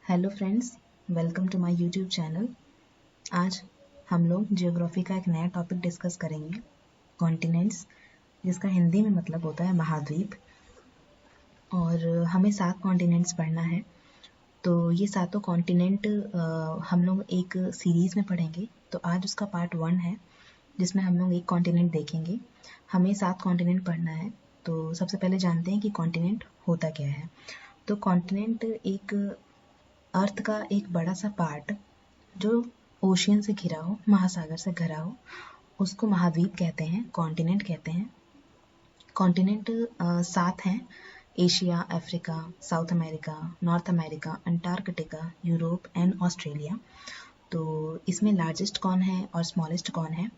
Hello friends, welcome to my YouTube channel. आज हम लोग ज्योग्राफी का एक नया टॉपिक डिस्कस करेंगे, कॉन्टिनेंट्स, जिसका हिंदी में मतलब होता है महाद्वीप। और हमें 7 कॉन्टिनेंट्स पढ़ना है। तो ये सातों कॉन्टिनेंट हम लोग एक सीरीज़ में पढ़ेंगे। तो आज उसका पार्ट 1 है, जिसमें हम लोग एक कॉन्टिनेंट देखेंगे। हमें 7 कॉन्टिनेंट पढ़ना है। तो सबसे पहले जानते हैं कि कॉन्टिनेंट होता क्या है। तो कॉन्टिनेंट एक अर्थ का एक बड़ा सा पार्ट जो ओशियन से घिरा हो, महासागर से घिरा हो, उसको महाद्वीप कहते हैं, कॉन्टिनेंट कहते हैं। कॉन्टिनेंट 7 हैं: Asia, Africa, south America, north America, Antarctica, Europe and Australia. तो इसमें लार्जेस्ट कौन है और स्मॉलेस्ट कौन है,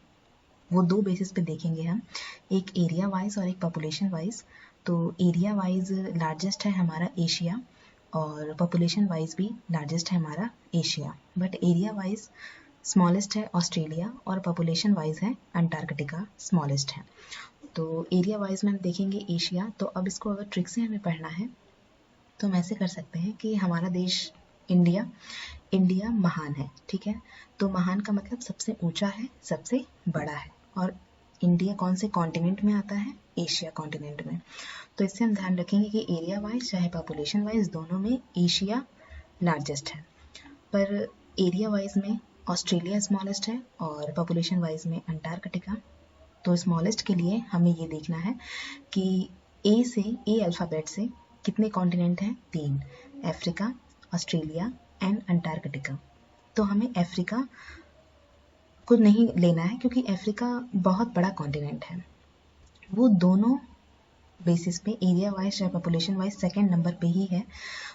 वो 2 बेसिस पे देखेंगे हम, एक एरिया वाइज और एक पॉपुलेशन वाइज। तो एरिया वाइज लार्जेस्ट है हमारा एशिया, और पॉपुलेशन वाइज भी लार्जेस्ट है हमारा Asia, but area wise smallest है ऑस्ट्रेलिया, और पॉपुलेशन वाइज है अंटार्कटिका स्मॉलेस्ट है। तो एरिया वाइज में हम देखेंगे एशिया। तो अब इसको अगर ट्रिक से हमें पढ़ना है तो हम ऐसे कर सकते हैं कि हमारा देश इंडिया महान है, ठीक है। तो महान का मतलब सबसे ऊंचा है, सबसे बड़ा है। और इंडिया कौन से कॉन्टिनेंट में आता है? एशिया कॉन्टिनेंट में। तो इससे हम ध्यान रखेंगे कि एरिया वाइज चाहे पॉपुलेशन वाइज दोनों में एशिया लार्जेस्ट है, पर एरिया वाइज में ऑस्ट्रेलिया स्मॉलेस्ट है और पॉपुलेशन वाइज में अंटार्कटिका। तो स्मॉलेस्ट के लिए हमें ये देखना है कि ए अल्फ़ाबेट से कितने कॉन्टिनेंट हैं? 3, अफ्रीका, ऑस्ट्रेलिया एंड अंटार्कटिका। तो हमें अफ्रीका को नहीं लेना है, क्योंकि अफ्रीका बहुत बड़ा कॉन्टिनेंट है। वो दोनों बेसिस पे एरिया वाइज या पॉपुलेशन वाइज सेकंड नंबर पे ही है।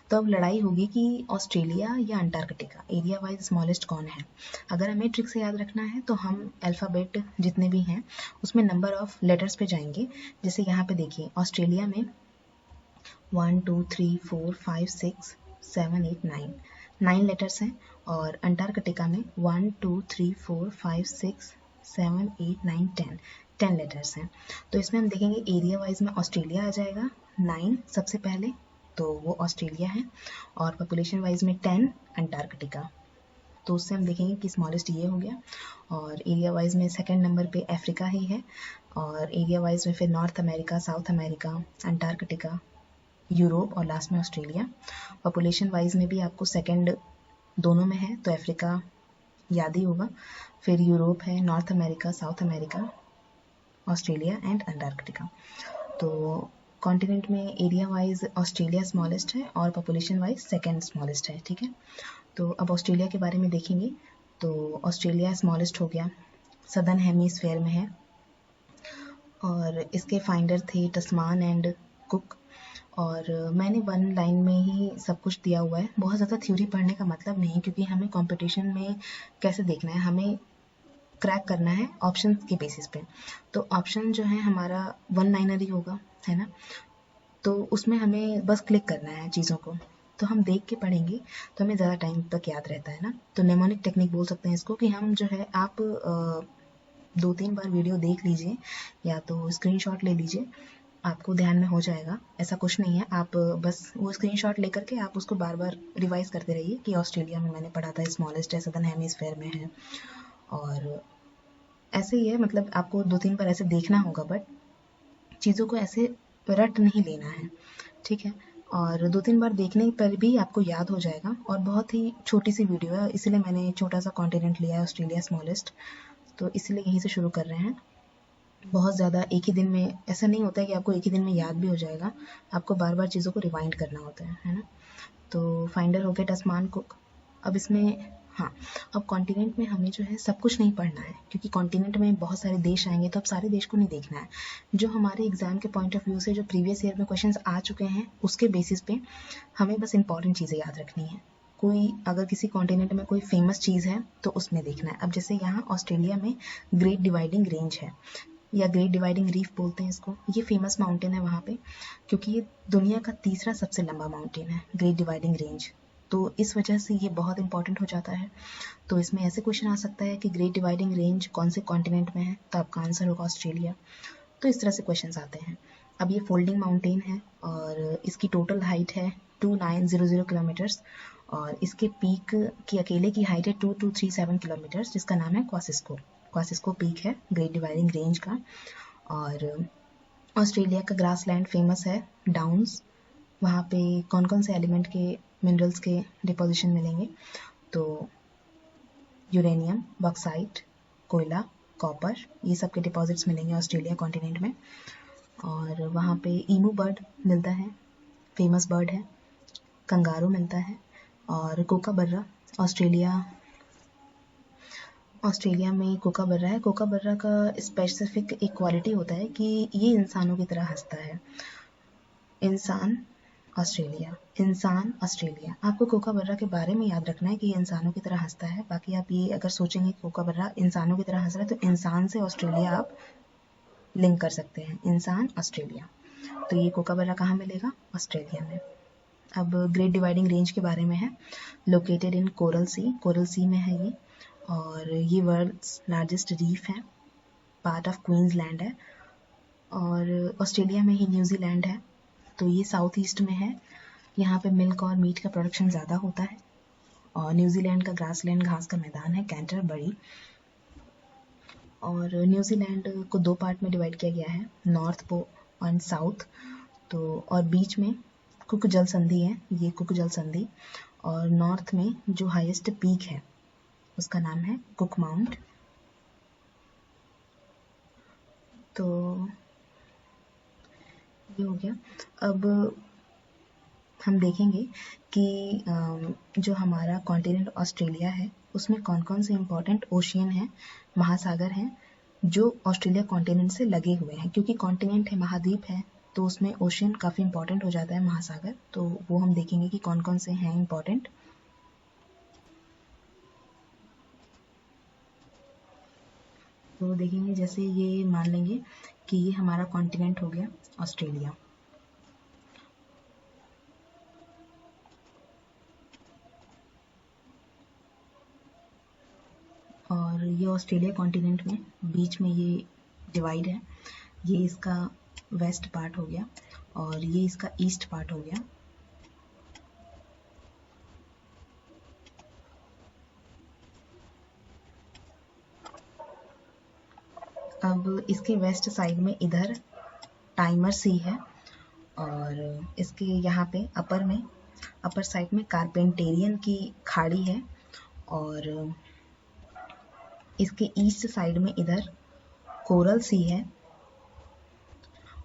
तो अब लड़ाई होगी कि ऑस्ट्रेलिया या अंटार्कटिका, एरिया वाइज स्मॉलेस्ट कौन है। अगर हमें ट्रिक से याद रखना है तो हम अल्फ़ाबेट जितने भी हैं उसमें नंबर ऑफ लेटर्स पे जाएंगे। जैसे यहाँ पे देखिए, ऑस्ट्रेलिया में 1 2 3 4 5 6 7 8 9 लेटर्स हैं, और अंटार्कटिका में 1 2 3 4 5 6 7 8 9 10 लेटर्स हैं। तो इसमें हम देखेंगे एरिया वाइज में ऑस्ट्रेलिया आ जाएगा 9 सबसे पहले, तो वो ऑस्ट्रेलिया है। और पॉपुलेशन वाइज में 10 अंटार्कटिका। तो उससे हम देखेंगे कि स्मॉलेस्ट ये हो गया। और एरिया वाइज में सेकंड नंबर पे अफ्रीका ही है, और एरिया वाइज में फिर north America, south America, Antarctica, Europe और लास्ट में ऑस्ट्रेलिया। पॉपुलेशन वाइज में भी आपको सेकंड दोनों में है, तो अफ्रीका याद ही होगा, फिर यूरोप है, north America, south America, Australia and Antarctica. तो कॉन्टिनेंट में एरिया वाइज ऑस्ट्रेलिया स्मॉलेस्ट है और पॉपुलेशन वाइज सेकंड स्मॉलेस्ट है, ठीक है। तो अब ऑस्ट्रेलिया के बारे में देखेंगे। तो ऑस्ट्रेलिया स्मॉलेस्ट हो गया, सदर्न हेमीस्फेयर में है, और इसके फाइंडर थे टस्मान एंड कुक। और मैंने 1 लाइन में ही सब कुछ दिया हुआ है, बहुत ज़्यादा थ्योरी पढ़ने का मतलब नहीं, क्योंकि हमें कंपटीशन में कैसे देखना है, हमें क्रैक करना है ऑप्शन के बेसिस पे। तो ऑप्शन जो है हमारा 1 लाइनर ही होगा, है ना। तो उसमें हमें बस क्लिक करना है चीज़ों को, तो हम देख के पढ़ेंगे तो हमें ज़्यादा टाइम तक याद रहता है ना। तो नेमोनिक टेक्निक बोल सकते हैं इसको, कि हम जो है आप 2-3 बार वीडियो देख लीजिए या तो स्क्रीनशॉट ले लीजिए, आपको ध्यान में हो जाएगा। ऐसा कुछ नहीं है, आप बस वो स्क्रीनशॉट लेकर के आप उसको बार बार रिवाइज करते रहिए कि ऑस्ट्रेलिया में मैंने पढ़ा था स्मॉलेस्ट है, सदर्न हेमिस्फेयर में है, और ऐसे ही है। मतलब आपको 2-3 बार ऐसे देखना होगा, बट चीज़ों को ऐसे रट नहीं लेना है, ठीक है। और 2-3 बार देखने पर भी आपको याद हो जाएगा। और बहुत ही छोटी सी वीडियो है, इसलिए मैंने छोटा सा कॉन्टिनेंट लिया है, ऑस्ट्रेलिया स्मॉलेस्ट। तो इसलिए यहीं से शुरू कर रहे हैं। बहुत ज़्यादा एक ही दिन में ऐसा नहीं होता है कि आपको एक ही दिन में याद भी हो जाएगा, आपको बार बार चीज़ों को रिवाइंड करना होता है ना। तो फाइंडर हो गया टस्मान कुक। अब इसमें हाँ, अब कॉन्टिनेंट में हमें जो है सब कुछ नहीं पढ़ना है, क्योंकि कॉन्टिनेंट में बहुत सारे देश आएंगे, तो अब सारे देश को नहीं देखना है। जो हमारे एग्जाम के पॉइंट ऑफ व्यू से जो प्रीवियस ईयर में क्वेश्चंस आ चुके हैं उसके बेसिस पे हमें बस इंपॉर्टेंट चीज़ें याद रखनी है। कोई अगर किसी कॉन्टिनेंट में कोई फेमस चीज़ है तो उसमें देखना है। अब जैसे यहाँ ऑस्ट्रेलिया में ग्रेट डिवाइडिंग रेंज है, या ग्रेट डिवाइडिंग रीफ बोलते हैं इसको। ये फेमस माउंटेन है वहाँ पे, क्योंकि ये दुनिया का तीसरा सबसे लंबा माउंटेन है, ग्रेट डिवाइडिंग रेंज। तो इस वजह से ये बहुत इंपॉर्टेंट हो जाता है। तो इसमें ऐसे क्वेश्चन आ सकता है कि ग्रेट डिवाइडिंग रेंज कौन से कॉन्टिनेंट में है, तो आपका आंसर होगा ऑस्ट्रेलिया। तो इस तरह से क्वेश्चन आते हैं। अब ये फोल्डिंग माउंटेन है और इसकी टोटल हाइट है 2900 किलोमीटर्स, और इसके पीक की अकेले की हाइट है 2237 किलोमीटर, जिसका नाम है क्वासिस्को। क्वासिस्को पीक है ग्रेट डिवाइडिंग रेंज का। और ऑस्ट्रेलिया का ग्रासलैंड फेमस है डाउन्स। वहाँ पे कौन कौन से एलिमेंट के मिनरल्स के डिपोजिशन मिलेंगे? तो यूरेनियम, बॉक्साइट, कोयला, कॉपर, ये सब के डिपॉजिट्स मिलेंगे ऑस्ट्रेलिया कॉन्टिनेंट में। और वहाँ पे ईमू बर्ड मिलता है, फेमस बर्ड है। कंगारू मिलता है। और कोकाबर्रा, ऑस्ट्रेलिया में कोकाबर्रा है। कोकाबर्रा का स्पेसिफिक एक क्वालिटी होता है कि ये इंसानों की तरह हंसता है। इंसान ऑस्ट्रेलिया। आपको कोकाबर्रा के बारे में याद रखना है कि ये इंसानों की तरह हंसता है। बाकी आप ये अगर सोचेंगे कोकाबर्रा इंसानों की तरह हंस रहा है, तो इंसान से ऑस्ट्रेलिया आप लिंक कर सकते हैं, इंसान ऑस्ट्रेलिया। तो ये कोकाबर्रा कहाँ मिलेगा? ऑस्ट्रेलिया में। अब ग्रेट डिवाइडिंग रेंज के बारे में है। लोकेटेड इन कोरल सी में है ये। और ये वर्ल्ड्स लार्जेस्ट रीफ है, पार्ट ऑफ क्वींसलैंड है। और ऑस्ट्रेलिया में ही न्यूजीलैंड है। तो ये साउथ ईस्ट में है। यहाँ पे मिल्क और मीट का प्रोडक्शन ज़्यादा होता है। और न्यूजीलैंड का ग्रासलैंड घास का मैदान है, कैंटरबरी। और न्यूजीलैंड को 2 पार्ट में डिवाइड किया गया है, नॉर्थ पो और साउथ। तो और बीच में कुक जल संधि है, ये कुक जल संधि। और नॉर्थ में जो हाईएस्ट पीक है उसका नाम है कुक माउंट। तो ये हो गया। अब हम देखेंगे कि जो हमारा कॉन्टिनेंट ऑस्ट्रेलिया है उसमें कौन कौन से इम्पोर्टेंट ओशियन हैं, महासागर हैं, जो ऑस्ट्रेलिया कॉन्टिनेंट से लगे हुए हैं। क्योंकि कॉन्टिनेंट है, महाद्वीप है, तो उसमें ओशियन काफ़ी इम्पोर्टेंट हो जाता है, महासागर। तो वो हम देखेंगे कि कौन कौन से हैं इम्पोर्टेंट। तो देखेंगे, जैसे ये मान लेंगे कि ये हमारा कॉन्टिनेंट हो गया ऑस्ट्रेलिया। और ये ऑस्ट्रेलिया कॉन्टिनेंट में बीच में ये डिवाइड है। ये इसका वेस्ट पार्ट हो गया और ये इसका ईस्ट पार्ट हो गया। अब इसके वेस्ट साइड में इधर टाइमर सी है। और इसके यहाँ पे अपर साइड में कारपेंटेरियन की खाड़ी है। और इसके ईस्ट साइड में इधर कोरल सी है।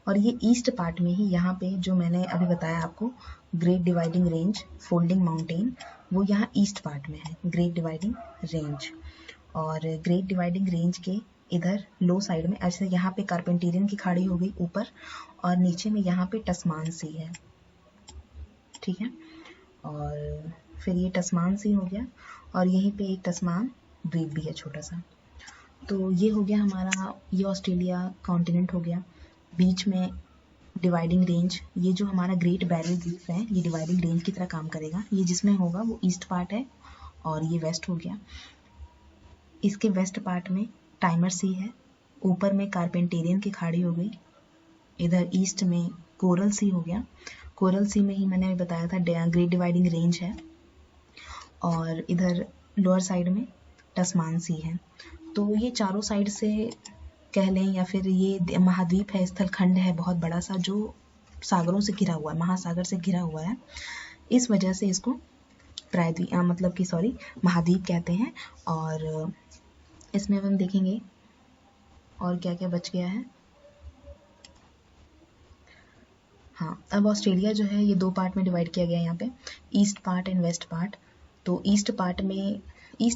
और ये ईस्ट पार्ट में ही यहाँ पे जो मैंने अभी बताया आपको, great dividing range, folding mountain, वो यहाँ ईस्ट पार्ट में है, ग्रेट डिवाइडिंग रेंज। और ग्रेट डिवाइडिंग रेंज के इधर लो साइड में, ऐसे यहाँ पे कारपेंटेरियन की खाड़ी हो गई ऊपर, और नीचे में यहाँ पे टस्मान सी है, ठीक है। और फिर ये टस्मान सी हो गया और यहीं पे एक टस्मान द्वीप भी है छोटा सा। तो ये हो गया हमारा, ये ऑस्ट्रेलिया कॉन्टिनेंट हो गया। बीच में डिवाइडिंग रेंज, ये जो हमारा ग्रेट बैरियर रीफ है ये डिवाइडिंग रेंज की तरह काम करेगा। ये जिसमें होगा वो ईस्ट पार्ट है और ये वेस्ट हो गया। इसके वेस्ट पार्ट में टाइमर सी है, ऊपर में कारपेंटेरियन की खाड़ी हो गई, इधर ईस्ट में कोरल सी हो गया। कोरल सी में ही मैंने बताया था ग्रेट डिवाइडिंग रेंज है। और इधर लोअर साइड में टस्मान सी है। तो ये चारों साइड से कह लें, या फिर ये महाद्वीप है, स्थलखंड है बहुत बड़ा सा, जो सागरों से घिरा हुआ है, महासागर से घिरा हुआ है। इस वजह से इसको महाद्वीप कहते हैं। और इसमें हम देखेंगे और क्या क्या बच गया है। हाँ, अब ऑस्ट्रेलिया जो है ये 2 पार्ट में डिवाइड किया गया है यहाँ पे, east part and west part. तो ईस्ट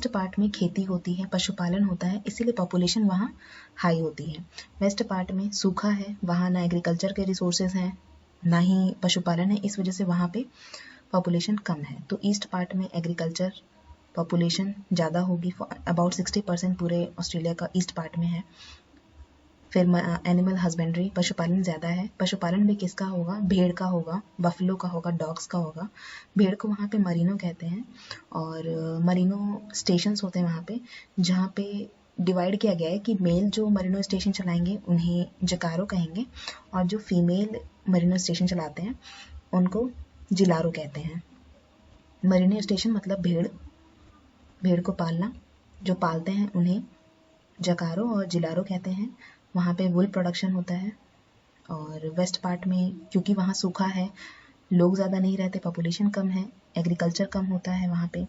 पार्ट में खेती होती है, पशुपालन होता है, इसीलिए पॉपुलेशन वहाँ हाई होती है। वेस्ट पार्ट में सूखा है, वहाँ ना एग्रीकल्चर के रिसोर्सेज हैं ना ही पशुपालन है, इस वजह से वहाँ पे पॉपुलेशन कम है। तो ईस्ट पार्ट में एग्रीकल्चर पॉपुलेशन ज़्यादा होगी, अबाउट 60% पूरे ऑस्ट्रेलिया का ईस्ट पार्ट में है। फिर एनिमल हस्बेंड्री, पशुपालन ज़्यादा है। पशुपालन भी किसका होगा? भेड़ का होगा, बफलो का होगा, डॉग्स का होगा। भेड़ को वहाँ पे मरीनो कहते हैं। और मरीनो स्टेशंस होते हैं वहाँ पे, जहाँ पे डिवाइड किया गया है कि मेल जो मरीनो स्टेशन चलाएंगे उन्हें जकारो कहेंगे, और जो फीमेल मरीनो स्टेशन चलाते हैं उनको जिलारो कहते हैं। मरीनो स्टेशन मतलब भेड़ को पालना। जो पालते हैं उन्हें जकारो और जिलारो कहते हैं। वहाँ पे वुल प्रोडक्शन होता है। और वेस्ट पार्ट में क्योंकि वहाँ सूखा है, लोग ज़्यादा नहीं रहते, पॉपुलेशन कम है, एग्रीकल्चर कम होता है वहाँ पे,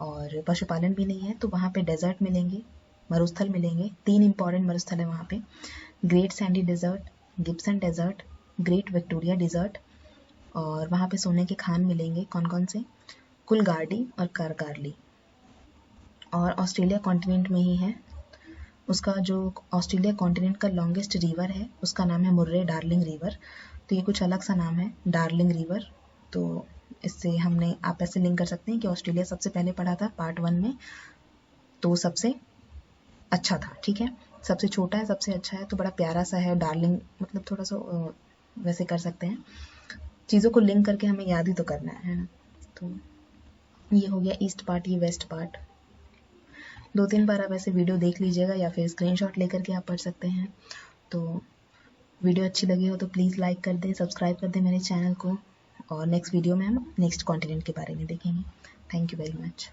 और पशुपालन भी नहीं है, तो वहाँ पे डेजर्ट मिलेंगे, मरुस्थल मिलेंगे। 3 इंपॉर्टेंट मरुस्थल है वहाँ पे, Great Sandy Desert, Gibson Desert, Great Victoria Desert. और वहाँ पे सोने के खान मिलेंगे। कौन कौन से? कुलगार्डी और कारकारली। और ऑस्ट्रेलिया कॉन्टिनेंट में ही है। उसका जो ऑस्ट्रेलिया कॉन्टिनेंट का लॉन्गेस्ट रिवर है उसका नाम है मुर्रे डार्लिंग रिवर। तो ये कुछ अलग सा नाम है, डार्लिंग रिवर। तो इससे आप ऐसे लिंक कर सकते हैं कि ऑस्ट्रेलिया सबसे पहले पढ़ा था पार्ट 1 में, तो सबसे अच्छा था, ठीक है। सबसे छोटा है, सबसे अच्छा है, तो बड़ा प्यारा सा है डार्लिंग, मतलब थोड़ा सा वैसे कर सकते हैं। चीज़ों को लिंक करके हमें याद ही तो करना है ना। तो ये हो गया ईस्ट पार्ट, ये वेस्ट पार्ट। 2-3 बार आप ऐसे वीडियो देख लीजिएगा या फिर स्क्रीनशॉट लेकर के आप पढ़ सकते हैं। तो वीडियो अच्छी लगी हो तो प्लीज़ लाइक कर दें, सब्सक्राइब कर दें मेरे चैनल को। और नेक्स्ट वीडियो में हम नेक्स्ट कॉन्टिनेंट के बारे में देखेंगे। Thank you very much.